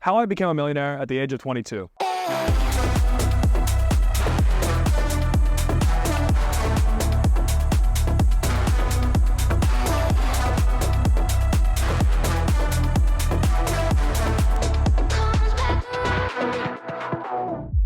How I became a millionaire at the age of 22.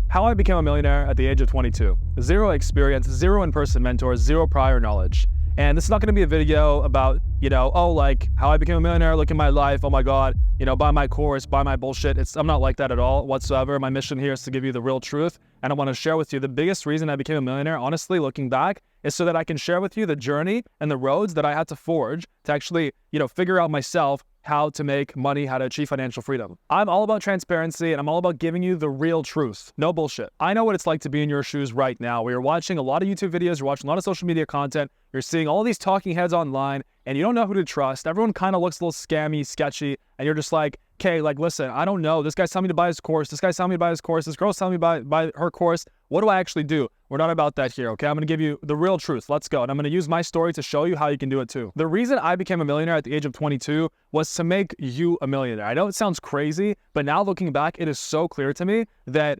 How I became a millionaire at the age of 22. Zero experience, zero in-person mentors, zero prior knowledge. And this is not going to be a video about, how I became a millionaire, look at my life, oh my God, buy my course, buy my bullshit. I'm not like that at all whatsoever. My mission here is to give you the real truth. And I want to share with you the biggest reason I became a millionaire, honestly, looking back, is so that I can share with you the journey and the roads that I had to forge to actually, figure out myself how to make money, how to achieve financial freedom. I'm all about transparency and I'm all about giving you the real truth. No bullshit. I know what it's like to be in your shoes right now, where you're watching a lot of YouTube videos, you're watching a lot of social media content, you're seeing all these talking heads online, and you don't know who to trust. Everyone kind of looks a little scammy, sketchy, and you're just like, okay, listen, I don't know. This guy's telling me to buy his course. This guy's telling me to buy his course. This girl's telling me to buy her course. What do I actually do? We're not about that here, okay? I'm gonna give you the real truth. Let's go. And I'm gonna use my story to show you how you can do it too. The reason I became a millionaire at the age of 22 was to make you a millionaire. I know it sounds crazy, but now looking back, it is so clear to me that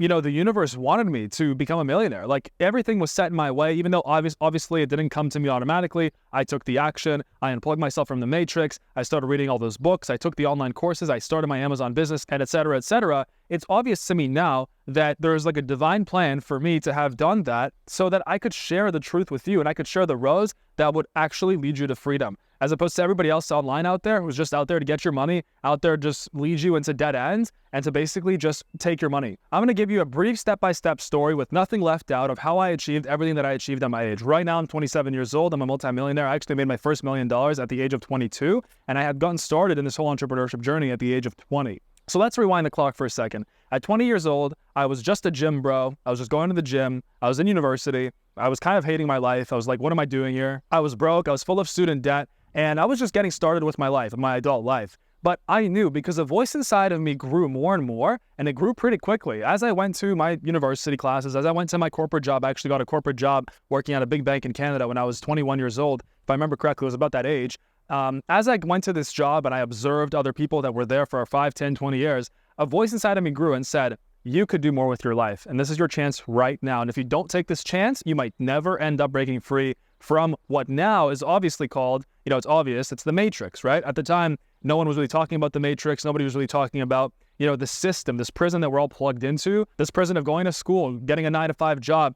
the universe wanted me to become a millionaire. Like, everything was set in my way, even though obviously it didn't come to me automatically. I took the action. I unplugged myself from the matrix. I started reading all those books. I took the online courses. I started my Amazon business, and et cetera, et cetera. It's obvious to me now that there's like a divine plan for me to have done that so that I could share the truth with you and I could share the roads that would actually lead you to freedom. As opposed to everybody else online out there who's just out there to get your money, out there just lead you into dead ends and to basically just take your money. I'm going to give you a brief step-by-step story with nothing left out of how I achieved everything that I achieved at my age. Right now, I'm 27 years old. I'm a multimillionaire. I actually made my first $1 million at the age of 22, and I had gotten started in this whole entrepreneurship journey at the age of 20. So let's rewind the clock for a second. At 20 years old, I was just a gym bro. I was just going to the gym. I was in university. I was kind of hating my life. I was like, what am I doing here? I was broke. I was full of student debt. And I was just getting started with my life, my adult life. But I knew, because the voice inside of me grew more and more, and it grew pretty quickly. As I went to my university classes, as I went to my corporate job, I actually got a corporate job working at a big bank in Canada when I was 21 years old. If I remember correctly, it was about that age. As I went to this job and I observed other people that were there for 5, 10, 20 years, a voice inside of me grew and said, you could do more with your life. And this is your chance right now. And if you don't take this chance, you might never end up breaking free from what now is obviously called, it's obvious, it's the matrix, right? At the time, no one was really talking about the matrix. Nobody was really talking about, the system, this prison that we're all plugged into, this prison of going to school, getting a 9-to-5 job,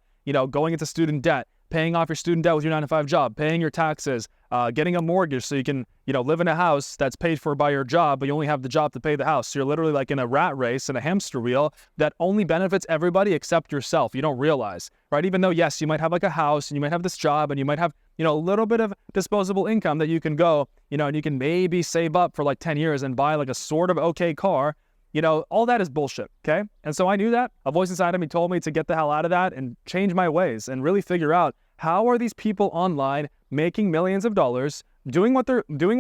going into student debt, paying off your student debt with your 9-to-5 job, paying your taxes, getting a mortgage so you can, live in a house that's paid for by your job, but you only have the job to pay the house. So you're literally like in a rat race and a hamster wheel that only benefits everybody except yourself. You don't realize, right? Even though, yes, you might have like a house and you might have this job and you might have, a little bit of disposable income that you can go, and you can maybe save up for like 10 years and buy like a sort of okay car. All that is bullshit, okay? And so I knew that. A voice inside of me told me to get the hell out of that and change my ways and really figure out, how are these people online making millions of dollars, doing what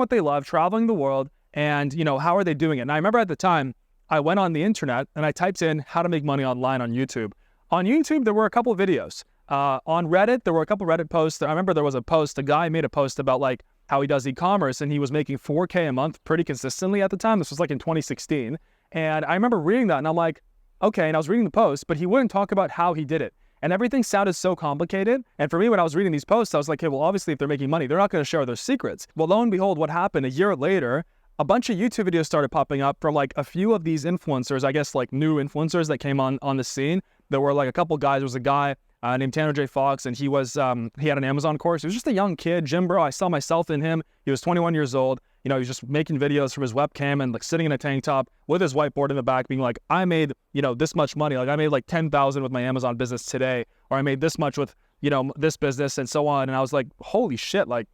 they love, traveling the world, and how are they doing it? And I remember at the time, I went on the internet and I typed in how to make money online on YouTube. On YouTube, there were a couple of videos. On Reddit, there were a couple Reddit posts. I remember there was a guy made a post about like how he does e-commerce, and he was making $4K a month pretty consistently at the time. This was like in 2016. And I remember reading that and I'm like, okay, and I was reading the post, but he wouldn't talk about how he did it. And everything sounded so complicated. And for me, when I was reading these posts, I was like, hey, well, obviously if they're making money, they're not going to share their secrets. Well, lo and behold, what happened a year later, a bunch of YouTube videos started popping up from like a few of these influencers, I guess like new influencers that came on the scene. There were like a couple guys. There was a guy named Tanner J. Fox, and he had an Amazon course. He was just a young kid, gym bro. I saw myself in him. He was 21 years old. He was just making videos from his webcam and like sitting in a tank top with his whiteboard in the back being like, I made, this much money. Like I made like 10,000 with my Amazon business today, or I made this much with, this business and so on. And I was like, holy shit, like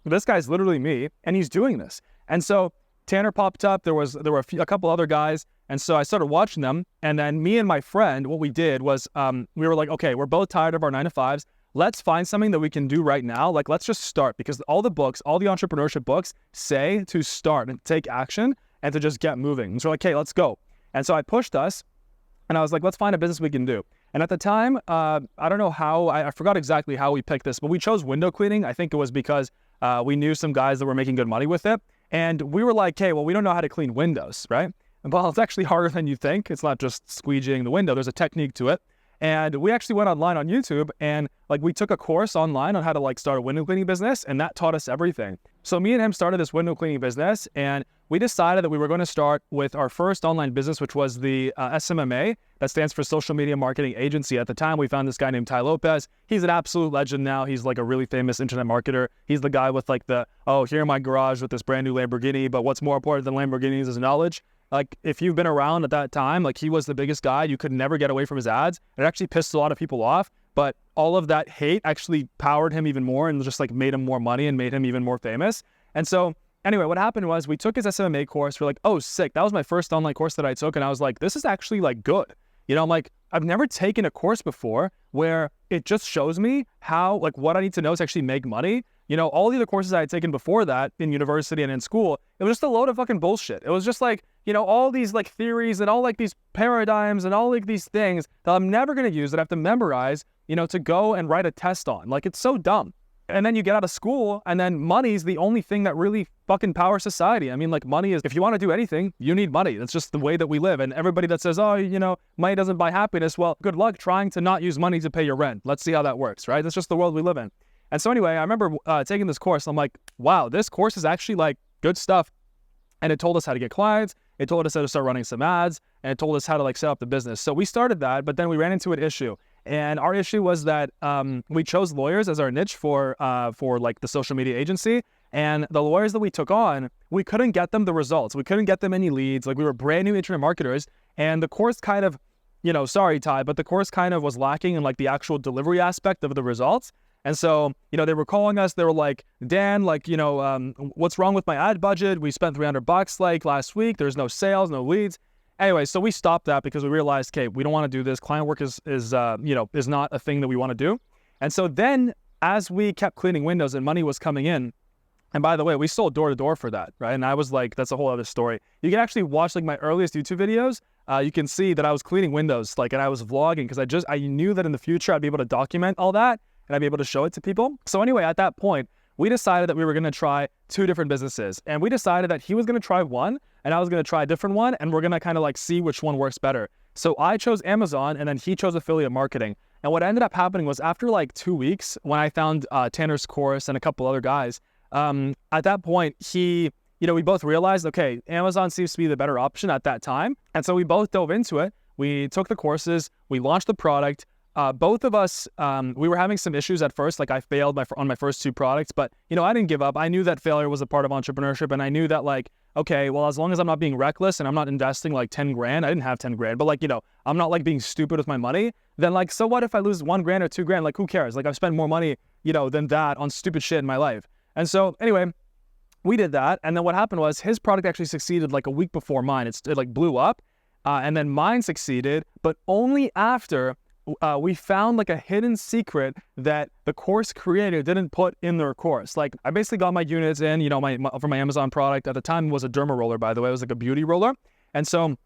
this guy's literally me and he's doing this. And so Tanner popped up. There were a couple other guys. And so I started watching them. And then me and my friend, what we did was we were like, okay, we're both tired of our 9-to-5s. Let's find something that we can do right now. Like, let's just start, because all the entrepreneurship books say to start and take action and to just get moving. And so we're like, hey, let's go. And so I pushed us and I was like, let's find a business we can do. And at the time, I don't know how, I forgot exactly how we picked this, but we chose window cleaning. I think it was because we knew some guys that were making good money with it. And we were like, hey, well, we don't know how to clean windows, right? Well, it's actually harder than you think. It's not just squeegeeing the window. There's a technique to it. And we actually went online on YouTube and like we took a course online on how to like start a window cleaning business, and that taught us everything. So me and him started this window cleaning business, and we decided that we were going to start with our first online business, which was the SMMA, that stands for Social Media Marketing Agency. At the time, we found this guy named Ty Lopez. He's an absolute legend now. He's like a really famous internet marketer. He's the guy with like the, oh, here in my garage with this brand new Lamborghini, but what's more important than Lamborghinis is knowledge. Like, if you've been around at that time, like, he was the biggest guy. You could never get away from his ads. It actually pissed a lot of people off, but all of that hate actually powered him even more and just, like, made him more money and made him even more famous. And so, anyway, what happened was we took his SMMA course. We're like, oh, sick. That was my first online course that I took, and I was like, this is actually, like, good. You know, I'm like, I've never taken a course before where it just shows me how, like, what I need to know to actually make money. You know, all the other courses I had taken before that in university and in school, it was just a load of fucking bullshit. It was just like, you know, all these like theories and all like these paradigms and all like these things that I'm never going to use, that I have to memorize, you know, to go and write a test on. Like, it's so dumb. And then you get out of school and then money's the only thing that really fucking powers society. I mean, like, money is, if you want to do anything, you need money. That's just the way that we live. And everybody that says, oh, you know, money doesn't buy happiness, well, good luck trying to not use money to pay your rent. Let's see how that works, right? That's just the world we live in. And so anyway, I remember taking this course. I'm like, wow, this course is actually like good stuff. And it told us how to get clients. It told us how to start running some ads, and it told us how to like set up the business. So we started that, but then we ran into an issue. And our issue was that we chose lawyers as our niche for like the social media agency. And the lawyers that we took on, we couldn't get them the results. We couldn't get them any leads. Like, we were brand new internet marketers, and the course kind of, you know, sorry, Ty, but the course kind of was lacking in like the actual delivery aspect of the results. And so, you know, they were calling us, they were like, Dan, like, you know, what's wrong with my ad budget? We spent $300 like last week. There's no sales, no leads. Anyway, so we stopped that because we realized, okay, we don't want to do this. Client work is not a thing that we want to do. And so then as we kept cleaning windows and money was coming in, and by the way, we sold door to door for that, right? And I was like, that's a whole other story. You can actually watch like my earliest YouTube videos. You can see that I was cleaning windows, like, and I was vlogging because I knew that in the future I'd be able to document all that and I'd be able to show it to people. So anyway, at that point, we decided that we were going to try two different businesses. And we decided that he was going to try one and I was going to try a different one. And we're going to kind of like see which one works better. So I chose Amazon and then he chose affiliate marketing. And what ended up happening was after like 2 weeks, when I found Tanner's course and a couple other guys, at that point, we both realized, okay, Amazon seems to be the better option at that time. And so we both dove into it. We took the courses, we launched the product. Both of us, we were having some issues at first. Like, I failed on my first two products, but, you know, I didn't give up. I knew that failure was a part of entrepreneurship. And I knew that, like, okay, well, as long as I'm not being reckless and I'm not investing like 10 grand, I didn't have 10 grand, but like, you know, I'm not like being stupid with my money, then like, so what if I lose 1 grand or 2 grand? Like, who cares? Like, I've spent more money, you know, than that on stupid shit in my life. And so anyway, we did that. And then what happened was his product actually succeeded like a week before mine. It like blew up. And then mine succeeded, but only after we found like a hidden secret that the course creator didn't put in their course. Like, I basically got my units in, you know, for my Amazon product. At the time, it was a derma roller, by the way. It was like a beauty roller. And so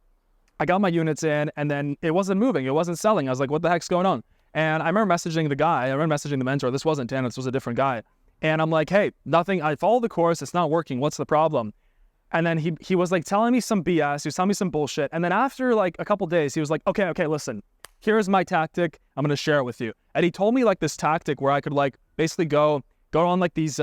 I got my units in and then it wasn't moving. It wasn't selling. I was like, what the heck's going on? And I remember messaging the guy. I remember messaging the mentor. This wasn't Dan. This was a different guy. And I'm like, hey, nothing. I followed the course. It's not working. What's the problem? And then he was like telling me some BS. He was telling me some bullshit. And then after like a couple days, he was like, okay, listen. Here's my tactic. I'm going to share it with you. And he told me like this tactic where I could like basically go on like these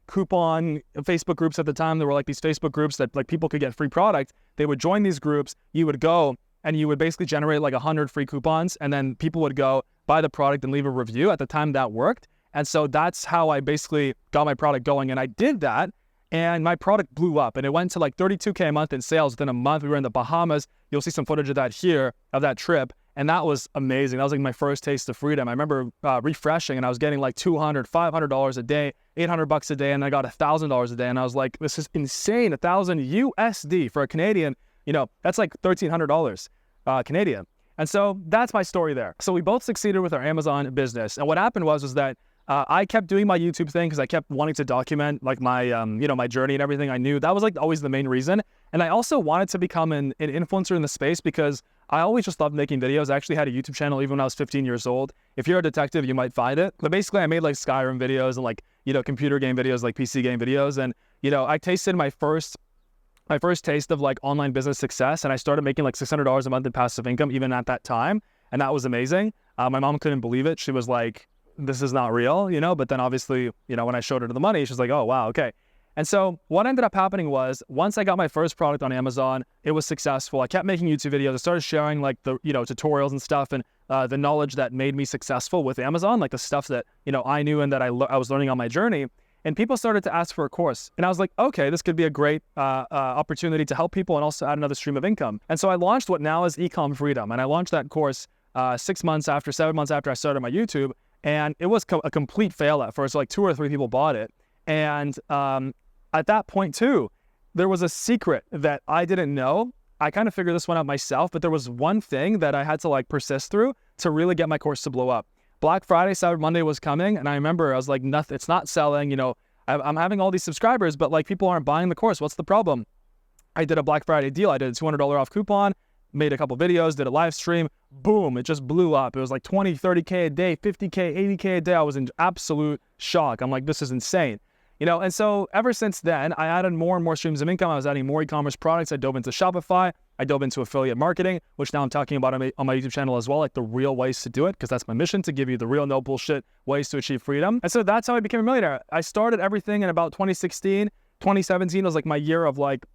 coupon Facebook groups. At the time, there were like these Facebook groups that like people could get free product. They would join these groups. You would go and you would basically generate like 100 free coupons. And then people would go buy the product and leave a review. At the time, that worked. And so that's how I basically got my product going. And I did that. And my product blew up and it went to like 32K a month in sales within a month. We were in the Bahamas. You'll see some footage of that here, of that trip. And that was amazing. That was like my first taste of freedom. I remember refreshing and I was getting like $200, $500 a day, $800 a day. And I got $1,000 a day. And I was like, this is insane. 1,000 USD for a Canadian, you know, that's like $1,300 Canadian. And so that's my story there. So we both succeeded with our Amazon business. And what happened was that I kept doing my YouTube thing because I kept wanting to document like my, my journey and everything. I knew that was like always the main reason. And I also wanted to become an influencer in the space because I always just loved making videos. I actually had a YouTube channel even when I was 15 years old. If you're a detective, you might find it. But basically I made like Skyrim videos and like, you know, computer game videos, like PC game videos. And, you know, I tasted my first my first taste of like online business success, and I started making like $600 a month in passive income even at that time, and that was amazing. My mom couldn't believe it. She was like, this is not real, you know, but then obviously, you know, when I showed her the money, she's like, oh, wow, okay. And so what ended up happening was once I got my first product on Amazon, it was successful. I kept making YouTube videos. I started sharing like the, you know, tutorials and stuff, and the knowledge that made me successful with Amazon, like the stuff that, you know, I knew and that I was learning on my journey. And people started to ask for a course. And I was like, okay, this could be a great opportunity to help people and also add another stream of income. And so I launched what now is Ecom Freedom. And I launched that course 7 months after I started my YouTube. And it was a complete fail at first. Like 2 or 3 people bought it. And at that point too, there was a secret that I didn't know. I kind of figured this one out myself, but there was one thing that I had to like persist through to really get my course to blow up. Black Friday, Cyber Monday was coming, and I remember I was like, nothing, it's not selling, you know, I'm having all these subscribers, but like people aren't buying the course. What's the problem? I did a Black Friday deal. I did a $200 off coupon, made a couple videos, did a live stream, boom, it just blew up. It was like 20, 30K a day, 50K, 80K a day. I was in absolute shock. I'm like, this is insane. You know, and so ever since then, I added more and more streams of income. I was adding more e-commerce products. I dove into Shopify. I dove into affiliate marketing, which now I'm talking about on my YouTube channel as well, like the real ways to do it, because that's my mission, to give you the real no bullshit ways to achieve freedom. And so that's how I became a millionaire. I started everything in about 2016. 2017 was like my year of like,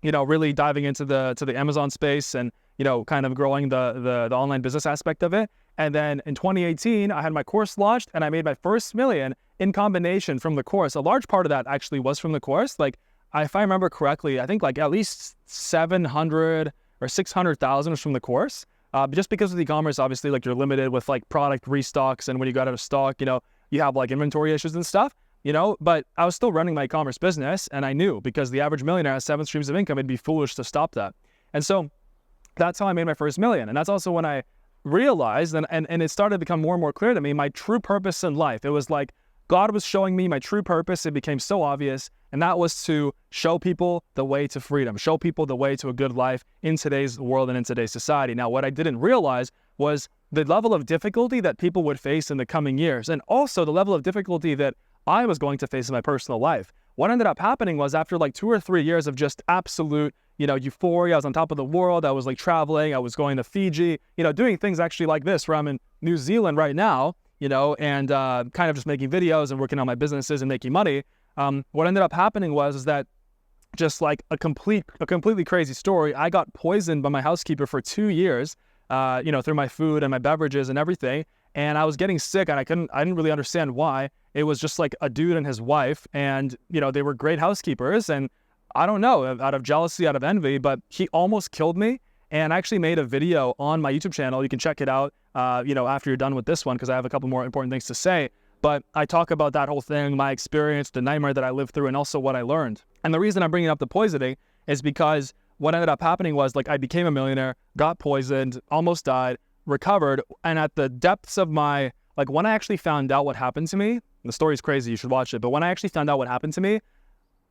you know, really diving into the Amazon space and, you know, kind of growing the online business aspect of it. And then in 2018, I had my course launched and I made my first million in combination from the course. A large part of that actually was from the course. Like, if I remember correctly, I think like at least 700 or 600,000 was from the course. Just because of the e-commerce, obviously, like you're limited with like product restocks, and when you got out of stock, you know, you have like inventory issues and stuff, you know, but I was still running my e-commerce business, and I knew because the average millionaire has 7 streams of income, it'd be foolish to stop that. And so that's how I made my first million. And that's also when I realized, and it started to become more and more clear to me, my true purpose in life. It was like God was showing me my true purpose. It became so obvious. And that was to show people the way to freedom, show people the way to a good life in today's world and in today's society. Now, what I didn't realize was the level of difficulty that people would face in the coming years, and also the level of difficulty that I was going to face in my personal life. What ended up happening was after like 2 or 3 years of just absolute, you know, euphoria, I was on top of the world. I was like traveling, I was going to Fiji, you know, doing things actually like this, where I'm in New Zealand right now, you know, and kind of just making videos and working on my businesses and making money. What ended up happening was that just like a completely crazy story. I got poisoned by my housekeeper for 2 years, you know, through my food and my beverages and everything. And I was getting sick, and I didn't really understand why. It was just like a dude and his wife, and, you know, they were great housekeepers, and I don't know, out of jealousy, out of envy, but he almost killed me. And I actually made a video on my YouTube channel. You can check it out, you know, after you're done with this one, because I have a couple more important things to say. But I talk about that whole thing, my experience, the nightmare that I lived through, and also what I learned. And the reason I'm bringing up the poisoning is because what ended up happening was, like, I became a millionaire, got poisoned, almost died, recovered, and at the depths of my, like, when I actually found out what happened to me, the story's crazy, you should watch it, but when I actually found out what happened to me,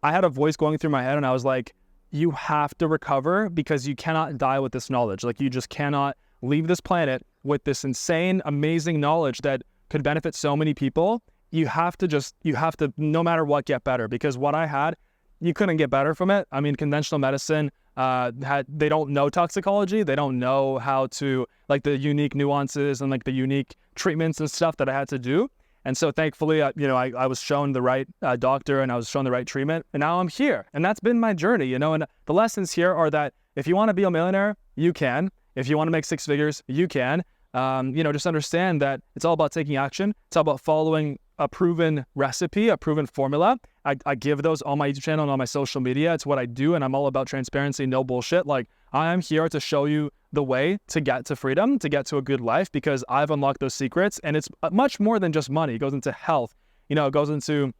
I had a voice going through my head, and I was like, you have to recover, because you cannot die with this knowledge. Like, you just cannot leave this planet with this insane, amazing knowledge that could benefit so many people. You have to, no matter what, get better, because what I had, you couldn't get better from it. I mean, conventional medicine, they don't know toxicology. They don't know how to, like, the unique nuances and like the unique treatments and stuff that I had to do. And so thankfully, you know, I was shown the right doctor, and I was shown the right treatment, and now I'm here. And that's been my journey, you know, and the lessons here are that if you want to be a millionaire, you can. If you want to make 6 figures, you can. You know, just understand that it's all about taking action. It's all about following a proven recipe, a proven formula. I give those on my YouTube channel and on my social media. It's what I do, and I'm all about transparency, no bullshit. Like, I am here to show you the way to get to freedom, to get to a good life, because I've unlocked those secrets, and it's much more than just money. It goes into health, you know, it goes into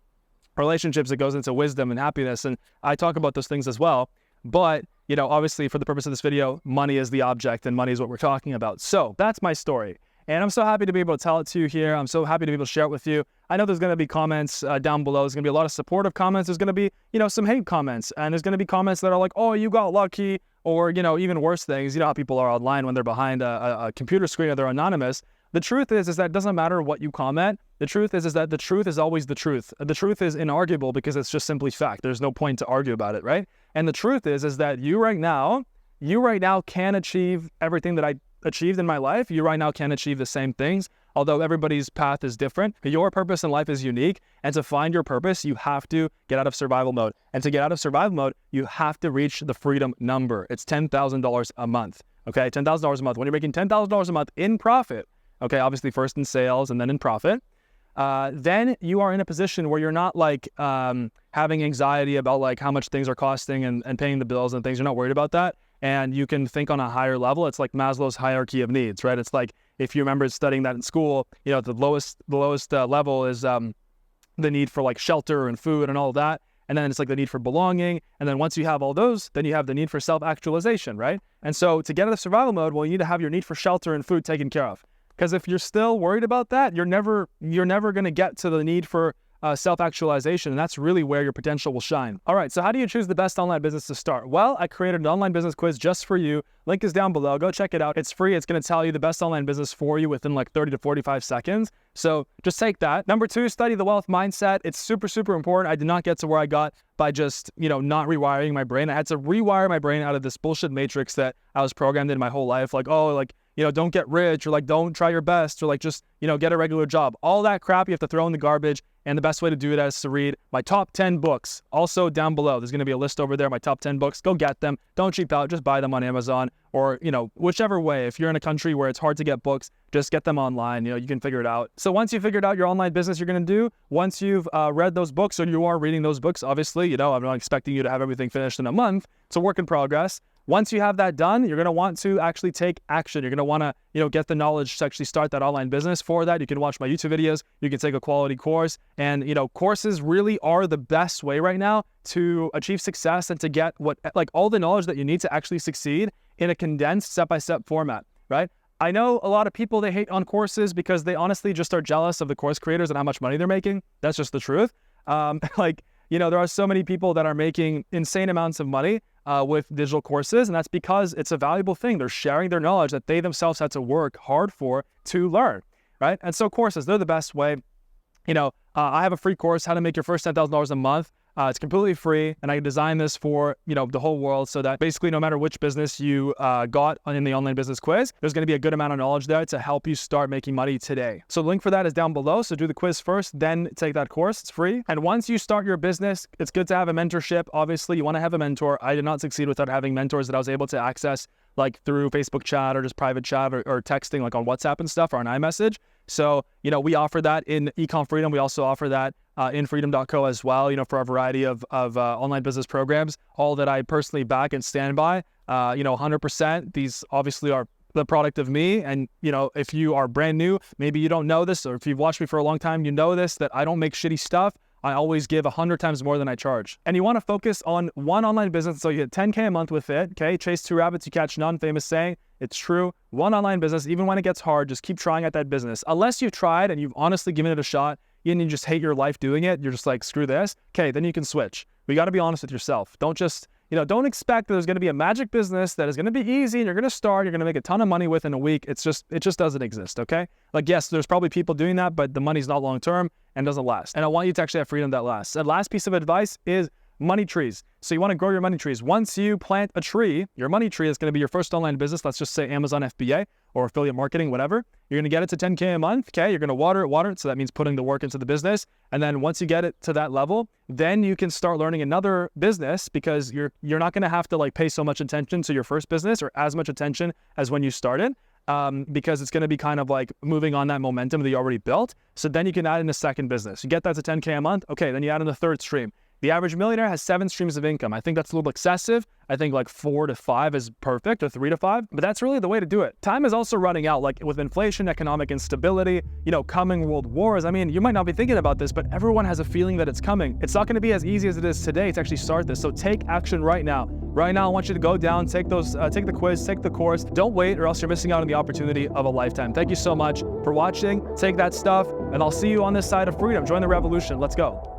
relationships, it goes into wisdom and happiness, and I talk about those things as well. But, you know, obviously for the purpose of this video, money is the object, and money is what we're talking about. So that's my story. And I'm so happy to be able to tell it to you here. I'm so happy to be able to share it with you. I know there's going to be comments down below. There's going to be a lot of supportive comments. There's going to be, you know, some hate comments. And there's going to be comments that are like, oh, you got lucky, or, you know, even worse things. You know how people are online when they're behind a computer screen or they're anonymous. The truth is that it doesn't matter what you comment. The truth is that the truth is always the truth. The truth is inarguable because it's just simply fact. There's no point to argue about it, right? And the truth is that you right now can achieve everything that I achieved in my life. You right now can achieve the same things, although everybody's path is different. Your purpose in life is unique. And to find your purpose, you have to get out of survival mode. And to get out of survival mode, you have to reach the freedom number. It's $10,000 a month. Okay, $10,000 a month. When you're making $10,000 a month in profit, okay, obviously first in sales and then in profit, then you are in a position where you're not like having anxiety about like how much things are costing and paying the bills and things. You're not worried about that. And you can think on a higher level. It's like Maslow's hierarchy of needs, right? It's like, if you remember studying that in school, you know, the lowest level is the need for like shelter and food and all of that. And then it's like the need for belonging. And then once you have all those, then you have the need for self-actualization, right? And so to get out of survival mode, well, you need to have your need for shelter and food taken care of. Because if you're still worried about that, you're never going to get to the need for self-actualization, and that's really where your potential will shine. All right, so how do you choose the best online business to start? Well, I created an online business quiz just for you. Link is down below. Go check it out. It's free. It's going to tell you the best online business for you within like 30 to 45 seconds. So just take that. Number 2, study the wealth mindset. It's super, super important. I did not get to where I got by just, not rewiring my brain. I had to rewire my brain out of this bullshit matrix that I was programmed in my whole life. Like, oh, like, don't get rich, or like, don't try your best, or like, just, get a regular job. All that crap you have to throw in the garbage. And the best way to do it is to read my top 10 books. Also down below, there's going to be a list over there, my top 10 books. Go get them. Don't cheap out. Just buy them on Amazon, or, whichever way. If you're in a country where it's hard to get books, just get them online. You can figure it out. So once you've figured out your online business you're going to do, once you've read those books, or you are reading those books, obviously, I'm not expecting you to have everything finished in a month. It's a work in progress. Once you have that done, you're going to want to actually take action. You're going to want to, get the knowledge to actually start that online business. For that, you can watch my YouTube videos. You can take a quality course. And, courses really are the best way right now to achieve success and to get all the knowledge that you need to actually succeed in a condensed step-by-step format, right? I know a lot of people, they hate on courses because they honestly just are jealous of the course creators and how much money they're making. That's just the truth. There are so many people that are making insane amounts of money with digital courses, and that's because it's a valuable thing. They're sharing their knowledge that they themselves had to work hard for to learn, right? And so courses, they're the best way. I have a free course, How to Make Your First $10,000 a Month. It's completely free, and I designed this for, the whole world, so that basically no matter which business you got in the online business quiz, there's going to be a good amount of knowledge there to help you start making money today. So the link for that is down below. So do the quiz first, then take that course. It's free. And once you start your business, it's good to have a mentorship. Obviously, you want to have a mentor. I did not succeed without having mentors that I was able to access like through Facebook chat or just private chat or texting like on WhatsApp and stuff, or on iMessage. So, we offer that in Ecom Freedom. We also offer that in freedom.co as well, for a variety of online business programs, all that I personally back and stand by, 100%. These obviously are the product of me. And, if you are brand new, maybe you don't know this, or if you've watched me for a long time, you know this, that I don't make shitty stuff. I always give 100 times more than I charge. And you want to focus on one online business so you get 10K a month with it, okay? Chase 2 rabbits, you catch none, famous saying. It's true. One online business, even when it gets hard, just keep trying at that business. Unless you've tried and you've honestly given it a shot, and you just hate your life doing it, you're just like, screw this, okay, then you can switch. But you got to be honest with yourself. Don't just, don't expect that there's going to be a magic business that is going to be easy and you're going to start, you're going to make a ton of money within a week. It just doesn't exist, okay? Like, yes, there's probably people doing that, but the money's not long-term and doesn't last. And I want you to actually have freedom that lasts. And last piece of advice is money trees. So you want to grow your money trees. Once you plant a tree, your money tree is going to be your first online business. Let's just say Amazon FBA or affiliate marketing, whatever. You're going to get it to 10K a month. Okay. You're going to water it. So that means putting the work into the business. And then once you get it to that level, then you can start learning another business, because you're not going to have to like pay so much attention to your first business, or as much attention as when you started. Because it's going to be kind of like moving on that momentum that you already built. So then you can add in a second business. You get that to 10K a month. Okay. Then you add in the third stream. The average millionaire has 7 streams of income. I think that's a little excessive. I think like 4 to 5 is perfect, or 3 to 5, but that's really the way to do it. Time is also running out, like with inflation, economic instability, coming world wars. I mean, you might not be thinking about this, but everyone has a feeling that it's coming. It's not going to be as easy as it is today to actually start this. So take action right now. Right now, I want you to go down, take the quiz, take the course. Don't wait, or else you're missing out on the opportunity of a lifetime. Thank you so much for watching. Take that stuff, and I'll see you on this side of freedom. Join the revolution. Let's go.